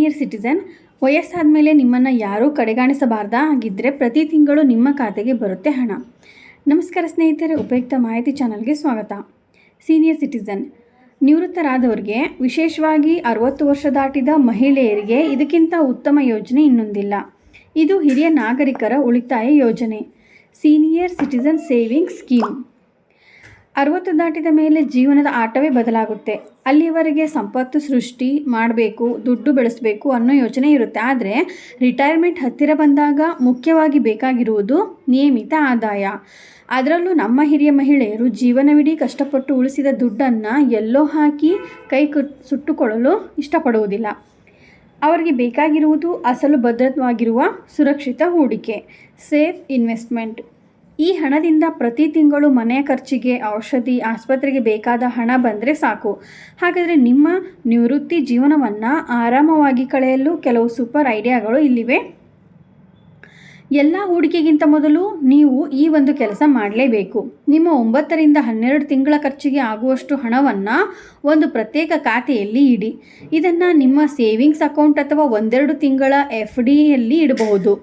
Senior citizen ವಯಸ್ಸಾದ ಮೇಲೆ ನಿಮ್ಮನ್ನು ಯಾರೂ ಕಡೆಗಾಣಿಸಬಾರ್ದಾ? ಆಗಿದ್ದರೆ ಪ್ರತಿ ತಿಂಗಳು ನಿಮ್ಮ ಖಾತೆಗೆ ಬರುತ್ತೆ ಹಣ. ನಮಸ್ಕಾರ ಸ್ನೇಹಿತರೆ, ಉಪಯುಕ್ತ ಮಾಹಿತಿ ಚಾನಲ್ಗೆ ಸ್ವಾಗತ. ಸೀನಿಯರ್ ಸಿಟಿಸನ್ ನಿವೃತ್ತರಾದವರಿಗೆ, ವಿಶೇಷವಾಗಿ 60 ವರ್ಷ ದಾಟಿದ ಮಹಿಳೆಯರಿಗೆ ಇದಕ್ಕಿಂತ ಉತ್ತಮ ಯೋಜನೆ ಇನ್ನೊಂದಿಲ್ಲ. ಇದು ಹಿರಿಯ ನಾಗರಿಕರ ಉಳಿತಾಯ ಯೋಜನೆ, ಸೀನಿಯರ್ ಸಿಟಿಸನ್ ಸೇವಿಂಗ್ ಸ್ಕೀಮ್. 60 ದಾಟಿದ ಮೇಲೆ ಜೀವನದ ಆಟವೇ ಬದಲಾಗುತ್ತೆ. ಅಲ್ಲಿಯವರೆಗೆ ಸಂಪತ್ತು ಸೃಷ್ಟಿ ಮಾಡಬೇಕು, ದುಡ್ಡು ಬೆಳೆಸಬೇಕು ಅನ್ನೋ ಯೋಚನೆ ಇರುತ್ತೆ. ಆದರೆ ರಿಟೈರ್ಮೆಂಟ್ ಹತ್ತಿರ ಬಂದಾಗ ಮುಖ್ಯವಾಗಿ ಬೇಕಾಗಿರುವುದು ನಿಯಮಿತ ಆದಾಯ. ಅದರಲ್ಲೂ ನಮ್ಮ ಹಿರಿಯ ಮಹಿಳೆಯರು ಜೀವನವಿಡೀ ಕಷ್ಟಪಟ್ಟು ಉಳಿಸಿದ ದುಡ್ಡನ್ನು ಎಲ್ಲೋ ಹಾಕಿ ಸುಟ್ಟುಕೊಳ್ಳಲು ಇಷ್ಟಪಡುವುದಿಲ್ಲ. ಅವರಿಗೆ ಬೇಕಾಗಿರುವುದು ಅಸಲು ಭದ್ರವಾಗಿರುವ ಸುರಕ್ಷಿತ ಹೂಡಿಕೆ, ಸೇಫ್ ಇನ್ವೆಸ್ಟ್ಮೆಂಟ್. ಈ ಹಣದಿಂದ ಪ್ರತಿ ತಿಂಗಳು ಮನೆಯ ಖರ್ಚಿಗೆ, ಔಷಧಿ, ಆಸ್ಪತ್ರೆಗೆ ಬೇಕಾದ ಹಣ ಬಂದರೆ ಸಾಕು. ಹಾಗಾದರೆ ನಿಮ್ಮ ನಿವೃತ್ತಿ ಜೀವನವನ್ನು ಆರಾಮವಾಗಿ ಕಳೆಯಲು ಕೆಲವು ಸೂಪರ್ ಐಡಿಯಾಗಳು ಇಲ್ಲಿವೆ. ಎಲ್ಲ ಹೂಡಿಕೆಗಿಂತ ಮೊದಲು ನೀವು ಈ ಒಂದು ಕೆಲಸ ಮಾಡಲೇಬೇಕು. ನಿಮ್ಮ 9 ರಿಂದ 12 ತಿಂಗಳ ಖರ್ಚಿಗೆ ಆಗುವಷ್ಟು ಹಣವನ್ನು ಒಂದು ಪ್ರತ್ಯೇಕ ಖಾತೆಯಲ್ಲಿ ಇಡಿ. ಇದನ್ನು ನಿಮ್ಮ ಸೇವಿಂಗ್ಸ್ ಅಕೌಂಟ್ ಅಥವಾ 1-2 ತಿಂಗಳ FDಯಲ್ಲಿ ಇಡಬಹುದು.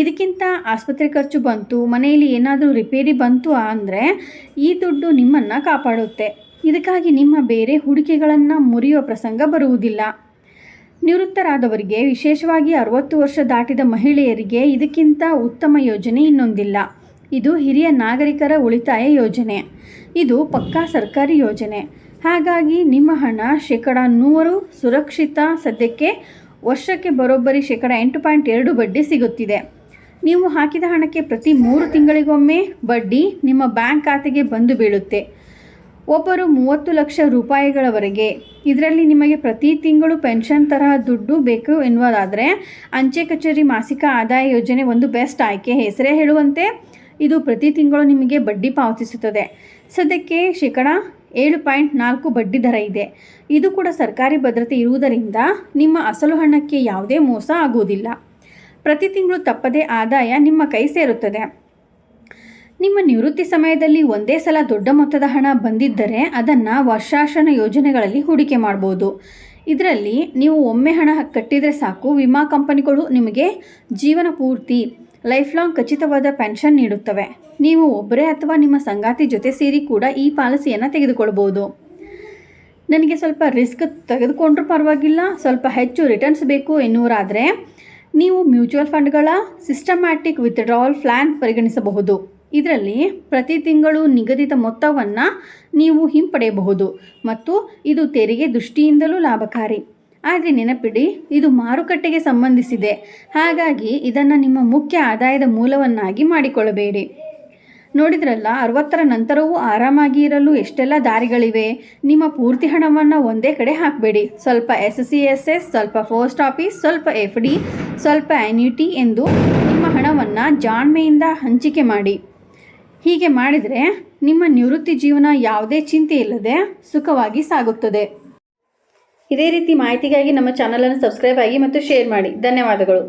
ಇದಕ್ಕಿಂತ ಆಸ್ಪತ್ರೆ ಖರ್ಚು ಬಂತು, ಮನೆಯಲ್ಲಿ ಏನಾದರೂ ರಿಪೇರಿ ಬಂತು ಅಂದರೆ ಈ ದುಡ್ಡು ನಿಮ್ಮನ್ನು ಕಾಪಾಡುತ್ತೆ. ಇದಕ್ಕಾಗಿ ನಿಮ್ಮ ಬೇರೆ ಹೂಡಿಕೆಗಳನ್ನು ಮುರಿಯುವ ಪ್ರಸಂಗ ಬರುವುದಿಲ್ಲ. ನಿವೃತ್ತರಾದವರಿಗೆ, ವಿಶೇಷವಾಗಿ 60 ವರ್ಷ ದಾಟಿದ ಮಹಿಳೆಯರಿಗೆ ಇದಕ್ಕಿಂತ ಉತ್ತಮ ಯೋಜನೆ ಇನ್ನೊಂದಿಲ್ಲ. ಇದು ಹಿರಿಯ ನಾಗರಿಕರ ಉಳಿತಾಯ ಯೋಜನೆ. ಇದು ಪಕ್ಕಾ ಸರ್ಕಾರಿ ಯೋಜನೆ. ಹಾಗಾಗಿ ನಿಮ್ಮ ಹಣ 100% ಸುರಕ್ಷಿತ. ಸದ್ಯಕ್ಕೆ ವರ್ಷಕ್ಕೆ ಬರೋಬ್ಬರಿ 8.2% ಬಡ್ಡಿ ಸಿಗುತ್ತಿದೆ. ನೀವು ಹಾಕಿದ ಹಣಕ್ಕೆ ಪ್ರತಿ 3 ತಿಂಗಳಿಗೊಮ್ಮೆ ಬಡ್ಡಿ ನಿಮ್ಮ ಬ್ಯಾಂಕ್ ಖಾತೆಗೆ ಬಂದು ಬೀಳುತ್ತೆ. ಒಬ್ಬರು 30 ಲಕ್ಷ ರೂಪಾಯಿಗಳವರೆಗೆ. ಇದರಲ್ಲಿ ನಿಮಗೆ ಪ್ರತಿ ತಿಂಗಳು ಪೆನ್ಷನ್ ತರಹ ದುಡ್ಡು ಬೇಕು ಎನ್ನುವುದಾದರೆ ಅಂಚೆ ಕಚೇರಿ ಮಾಸಿಕ ಆದಾಯ ಯೋಜನೆ ಒಂದು ಬೆಸ್ಟ್ ಆಯ್ಕೆ. ಹೆಸರೇ ಹೇಳುವಂತೆ ಇದು ಪ್ರತಿ ತಿಂಗಳು ನಿಮಗೆ ಬಡ್ಡಿ ಪಾವತಿಸುತ್ತದೆ. ಸದ್ಯಕ್ಕೆ 7.4% ಬಡ್ಡಿ ದರ ಇದೆ. ಇದು ಕೂಡ ಸರ್ಕಾರಿ ಭದ್ರತೆ ಇರುವುದರಿಂದ ನಿಮ್ಮ ಅಸಲು ಹಣಕ್ಕೆ ಯಾವುದೇ ಮೋಸ ಆಗುವುದಿಲ್ಲ. ಪ್ರತಿ ತಿಂಗಳು ತಪ್ಪದೇ ಆದಾಯ ನಿಮ್ಮ ಕೈ ಸೇರುತ್ತದೆ. ನಿಮ್ಮ ನಿವೃತ್ತಿ ಸಮಯದಲ್ಲಿ ಒಂದೇ ಸಲ ದೊಡ್ಡ ಮೊತ್ತದ ಹಣ ಬಂದಿದ್ದರೆ ಅದನ್ನು ವರ್ಷಾಶನ ಯೋಜನೆಗಳಲ್ಲಿ ಹೂಡಿಕೆ ಮಾಡ್ಬೋದು. ಇದರಲ್ಲಿ ನೀವು ಒಮ್ಮೆ ಹಣ ಕಟ್ಟಿದರೆ ಸಾಕು, ವಿಮಾ ಕಂಪನಿಗಳು ನಿಮಗೆ ಜೀವನ ಪೂರ್ತಿ ಲೈಫ್ ಲಾಂಗ್ ಖಚಿತವಾದ ಪೆನ್ಷನ್ ನೀಡುತ್ತವೆ. ನೀವು ಒಬ್ಬರೇ ಅಥವಾ ನಿಮ್ಮ ಸಂಗಾತಿ ಜೊತೆ ಸೇರಿ ಕೂಡ ಈ ಪಾಲಿಸಿಯನ್ನು ತೆಗೆದುಕೊಳ್ಬೋದು. ನನಗೆ ಸ್ವಲ್ಪ ರಿಸ್ಕ್ ತೆಗೆದುಕೊಂಡ್ರೂ ಪರವಾಗಿಲ್ಲ, ಸ್ವಲ್ಪ ಹೆಚ್ಚು ರಿಟರ್ನ್ಸ್ ಬೇಕು ಎನ್ನುವರಾದರೆ ನೀವು ಮ್ಯೂಚುವಲ್ ಫಂಡ್ಗಳ ಸಿಸ್ಟಮ್ಯಾಟಿಕ್ ವಿತ್ಡ್ರಾವಲ್ ಪ್ಲ್ಯಾನ್ ಪರಿಗಣಿಸಬಹುದು. ಇದರಲ್ಲಿ ಪ್ರತಿ ತಿಂಗಳು ನಿಗದಿತ ಮೊತ್ತವನ್ನು ನೀವು ಹಿಂಪಡೆಯಬಹುದು ಮತ್ತು ಇದು ತೆರಿಗೆ ದೃಷ್ಟಿಯಿಂದಲೂ ಲಾಭಕಾರಿ. ಆದರೆ ನೆನಪಿಡಿ, ಇದು ಮಾರುಕಟ್ಟೆಗೆ ಸಂಬಂಧಿಸಿದೆ. ಹಾಗಾಗಿ ಇದನ್ನು ನಿಮ್ಮ ಮುಖ್ಯ ಆದಾಯದ ಮೂಲವನ್ನಾಗಿ ಮಾಡಿಕೊಳ್ಳಬೇಡಿ. ನೋಡಿದ್ರಲ್ಲ, 60ರ ನಂತರವೂ ಆರಾಮಾಗಿ ಇರಲು ಎಷ್ಟೆಲ್ಲ ದಾರಿಗಳಿವೆ. ನಿಮ್ಮ ಪೂರ್ತಿ ಹಣವನ್ನು ಒಂದೇ ಕಡೆ ಹಾಕಬೇಡಿ. ಸ್ವಲ್ಪ SCSS, ಸ್ವಲ್ಪ ಪೋಸ್ಟ್ ಆಫೀಸ್, ಸ್ವಲ್ಪ FD, ಸ್ವಲ್ಪ ಅನ್ಯೂಟಿ ಎಂದು ನಿಮ್ಮ ಹಣವನ್ನು ಜಾಣ್ಮೆಯಿಂದ ಹಂಚಿಕೆ ಮಾಡಿ. ಹೀಗೆ ಮಾಡಿದರೆ ನಿಮ್ಮ ನಿವೃತ್ತಿ ಜೀವನ ಯಾವುದೇ ಚಿಂತೆ ಇಲ್ಲದೆ ಸುಖವಾಗಿ ಸಾಗುತ್ತದೆ. ಇದೇ ರೀತಿ ಮಾಹಿತಿಗಾಗಿ ನಮ್ಮ ಚಾನಲನ್ನು ಸಬ್ಸ್ಕ್ರೈಬ್ ಆಗಿ ಮತ್ತು ಶೇರ್ ಮಾಡಿ. ಧನ್ಯವಾದಗಳು.